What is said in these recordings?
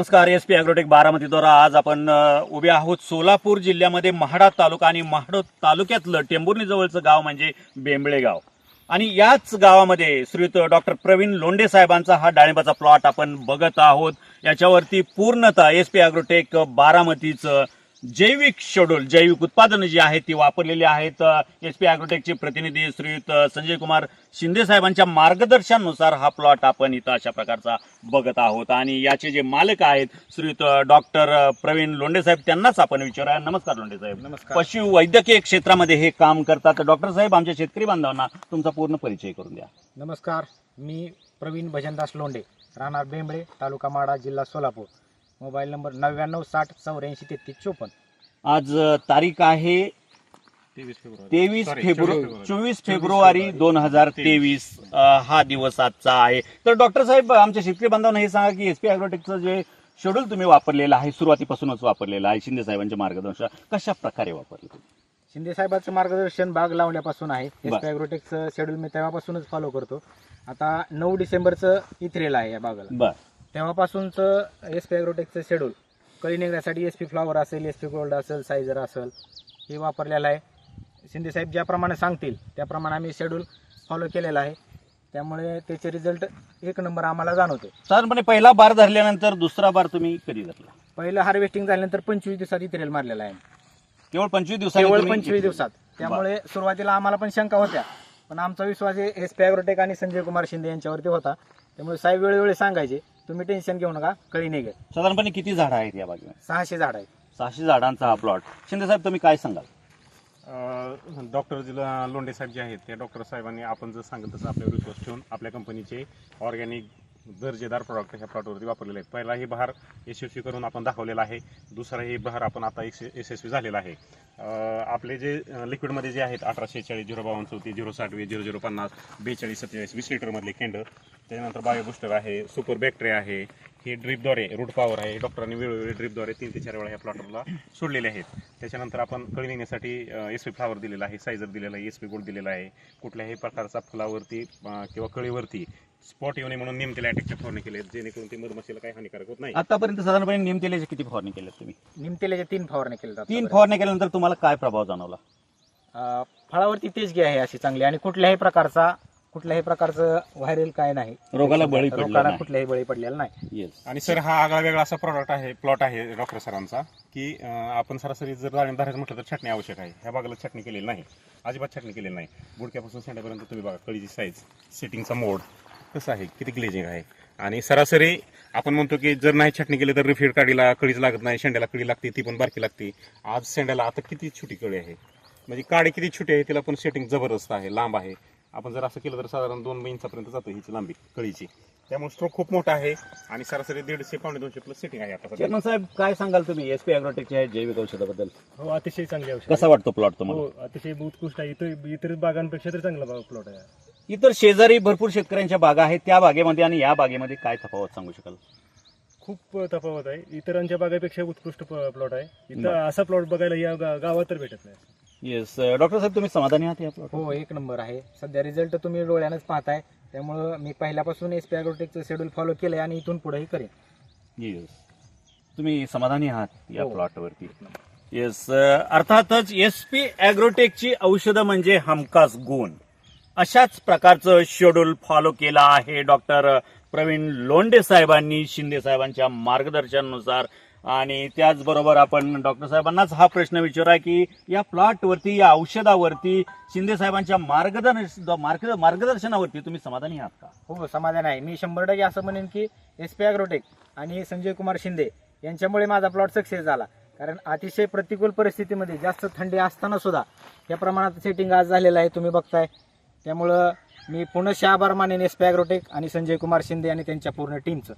नमस्कार. SP agrotech बारामतीद्वारा आज आपण उभे आहोत सोलापूर जिल्ह्यामध्ये महाडा तालुका आणि महाड तालुक्यातलं टेंभुर्णी जवळचं गाव म्हणजे बेंबळे गाव आणि याच गावामध्ये श्रीयुत डॉक्टर प्रवीण लोंढे साहेबांचा हा डाळिंबाचा प्लॉट आपण बघत आहोत. याच्यावरती पूर्णतः एसपी ॲग्रोटेक बारामतीचं जैविक शेड्यूल जैविक उत्पादनं जी आहेत ती वापरलेली आहेत. एसपी ॲग्रोटेकचे प्रतिनिधी श्रीयुत संजय कुमार शिंदे साहेबांच्या मार्गदर्शनानुसार हा प्लॉट आपण इथं अशा प्रकारचा बघत आहोत आणि याचे जे मालक आहेत श्रीयुत डॉक्टर प्रवीण लोंढे साहेब त्यांनाच आपण विचारूया. नमस्कार लोंढे साहेब. नमस्कार. पशु वैद्यकीय क्षेत्रामध्ये हे काम करतात. डॉक्टर साहेब, आमच्या शेतकरी बांधवांना तुमचा पूर्ण परिचय करून द्या. नमस्कार, मी प्रवीण भजनदास लोंढे, राहणार बेंबळे, तालुका माडा, जिल्हा सोलापूर. Mobile number 9960848354. आज तारीख आहे 24 फेब्रुवारी 2023. हा दिवस आजचा आहे. तर डॉक्टर साहेब, आमच्या शेतकरी बांधवांना हे सांगा की एसपी ॲग्रोटेकचं जे शेड्यूल तुम्ही वापरलेलं आहे, सुरुवातीपासूनच वापरलेलं आहे, शिंदे साहेबांच्या मार्गदर्शन कशा प्रकारे वापरले तुम्ही? शिंदे साहेबांचं मार्गदर्शन बाग लावण्यापासून आहे. एसपी ॲग्रोटेकचं शेड्यूल मी तेव्हापासूनच फॉलो करतो. आता 9 डिसेंबरचं इथरेल आहे या बागाला. बर. तेव्हापासूनचं एसपी ॲग्रोटेकचं शेड्यूल कळी निघण्यासाठी एसपी फ्लॉवर असेल, एसपी गोल्ड असेल, सायझर असेल, हे वापरलेलं आहे. शिंदे साहेब ज्याप्रमाणे सांगतील त्याप्रमाणे आम्ही शेड्यूल फॉलो केलेलं आहे. त्यामुळे त्याचे रिझल्ट एक नंबर आम्हाला जाणवते. साधारणपणे पहिला बार धरल्यानंतर दुसरा बार तुम्ही कधी धरला? पहिलं हार्वेस्टिंग झाल्यानंतर 25 दिवसात इथरेल मारलेला आहे. केवळ 25 दिवसांनी? केवळ 25 दिवसात. त्यामुळे सुरुवातीला आम्हाला पण शंका होत्या, पण आमचा विश्वास एसपी ॲग्रोटेक आणि संजय कुमार शिंदे यांच्यावरती होता. त्यामुळे साहेब वेळोवेळी सांगायचे, तुम्ही टेन्शन घेऊ नका, कळी निघेल. साधारणपणे किती झाडं आहेत या बागेमध्ये? 600 झाड आहेत. 600 झाडांचा हा प्लॉट. शिंदे साहेब, तुम्ही काय सांगाल? डॉक्टर लोंढे साहेब जे आहेत त्या डॉक्टर साहेबांनी आपण जर सांगितलं तसं आपल्यावर विश्वास ठेवून आपल्या कंपनीचे ऑर्गॅनिक दर्जेदार प्रॉडक्ट ह्या प्लॉटवरती वापरलेले आहेत. पहिला ही बहार यशस्वी करून आपण दाखवलेला आहे. दुसरा ही बहार आपण आता यशस्वी झालेला आहे. आपले जे लिक्विडमध्ये जे आहेत 1846, 052, 060, 0050, 42, 47, 20 लिटरमधले केंड, त्याच्यानंतर बायो बुस्टर आहे, सुपर बॅक्टेरिया आहे, हे ड्रिपद्वारे रूट पॉवर आहे. डॉक्टरांनी वेळोवेळी ड्रिपद्वारे 3 ते 4 वेळा ह्या प्लॉटरला सोडलेले आहेत. त्याच्यानंतर आपण कळी निघण्यासाठी एसपी फ्लावर दिलेला आहे, सायझर दिलेला आहे, एसपी गोल्ड दिलेला आहे. कुठल्याही प्रकारचा फुलावरती किंवा कळीवरती स्पॉट येऊ नये म्हणून नीमतेल अटॅकच्या फवारणी केले, जेणेकरून ते मधमाशीला काही हानिकारक होत नाही. आतापर्यंत साधारणपणे नीमतेलाचे किती फवारणी केल्या तुम्ही? निमतेलाच्या 3 फवारणी केल्या. 3 फवारणी केल्यानंतर तुम्हाला काय प्रभाव जाणवला? फळावरती तेजगी आहे अशी चांगली, आणि कुठल्याही प्रकारचं व्हायरल काय नाही, रोगाला बळी पडला रोगाला नाही. कुठल्याही बळी पडलेला नाही. येस. आणि सर, हा आगळा वेगळा असा प्लॉट आहे डॉक्टर सरांचा की आपण सरासरी जर डाळिंब धरायचं म्हटलं तर छाटणी आवश्यक आहे. ह्या बागाला छाटणी केलेली नाही, अजिबात छाटणी केलेली नाही. बुडक्यापासून शेंड्यापर्यंत तुम्ही बघा, कळीची साईज, सेटिंगचा मोड कसं आहे, किती ग्लेजिंग आहे. आणि सरासरी आपण म्हणतो की जर नाही छाटणी केली तर रिफीड काढीला कळीच लागत नाही, शेंड्याला कळी लागते, ती पण बारकी लागते. आज शेंड्याला आता किती छोटी कळी आहे, म्हणजे काडी किती छोटी आहे, तिला पण सेटिंग जबरदस्त आहे, लांब आहे. आपण जर असं केलं तर साधारण 2 इंचापर्यंत जातो हिची लांबी कळीची. त्यामुळे स्ट्रोक खूप मोठा आहे आणि सरासरी 150 पावणे 200 प्लस सेटिंग आहे. आता चेअरमन साहेब, काय सांगाल तुम्ही एसपी ॲग्रोटेकच्या जैविक औषधाबद्दल? हो, अतिशय चांगली औषध. कसा वाटतो प्लॉट तुम्हाला? हो, अतिशय उत्कृष्ट आहे. इतर बागांपेक्षा तर चांगला प्लॉट आहे. इतर शेजारी भरपूर शेतकऱ्यांच्या बागा आहेत, त्या बागेमध्ये आणि या बागेमध्ये काय तफावत सांगू शकाल? खूप तफावत आहे. इतरांच्या बागापेक्षा उत्कृष्ट प्लॉट आहे. इथं असा प्लॉट बघायला या गावात तर भेटत नाही. येस. डॉक्टर साहेब, तुम्ही समाधानी आहात या प्लॉट? हो, एक नंबर आहे. सध्या रिझल्ट तुम्ही डोळ्यानंच पाहताय. त्यामुळं मी पहिल्यापासून एसपी ॲग्रोटेकचं शेड्यूल फॉलो केलंय आणि इथून पुढेही करेन. येस. तुम्ही समाधानी आहात या हो. प्लॉटवरती? येस. अर्थातच एसपी ॲग्रोटेकची औषधं म्हणजे हमखास गुण. अशाच प्रकारचं शेड्यूल फॉलो केलं आहे डॉक्टर प्रवीण लोंढे साहेबांनी शिंदे साहेबांच्या मार्गदर्शनानुसार. आणि त्याचबरोबर आपण डॉक्टर साहेबांनाच हा प्रश्न विचारा की या प्लॉटवरती, या औषधावरती शिंदे साहेबांच्या मार्गदर्शनावरती तुम्ही समाधानी आहात का? हो, समाधान आहे. मी 100% असं म्हणेन की एसपी ॲग्रोटेक आणि संजय कुमार शिंदे यांच्यामुळे माझा प्लॉट सक्सेस झाला. कारण अतिशय प्रतिकूल परिस्थितीमध्ये, जास्त थंडी असताना सुद्धा या प्रमाणात सेटिंग आज झालेलं आहे, तुम्ही बघताय. त्यामुळं मी पुनश्च आभार मानेन एसपी ॲग्रोटेक आणि संजय कुमार शिंदे आणि त्यांच्या पूर्ण टीमचं.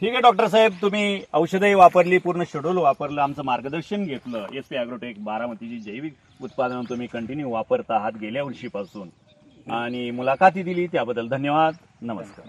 ठीक आहे डॉक्टर साहेब, तुम्ही औषधही वापरली, पूर्ण शेड्यूल वापरलं, आमचं मार्गदर्शन घेतलं. एसपी ॲग्रोटेक बारामतीची जैविक उत्पादनं तुम्ही कंटिन्यू वापरत आहात गेल्या वर्षीपासून आणि मुलाखती दिली त्याबद्दल धन्यवाद. नमस्कार.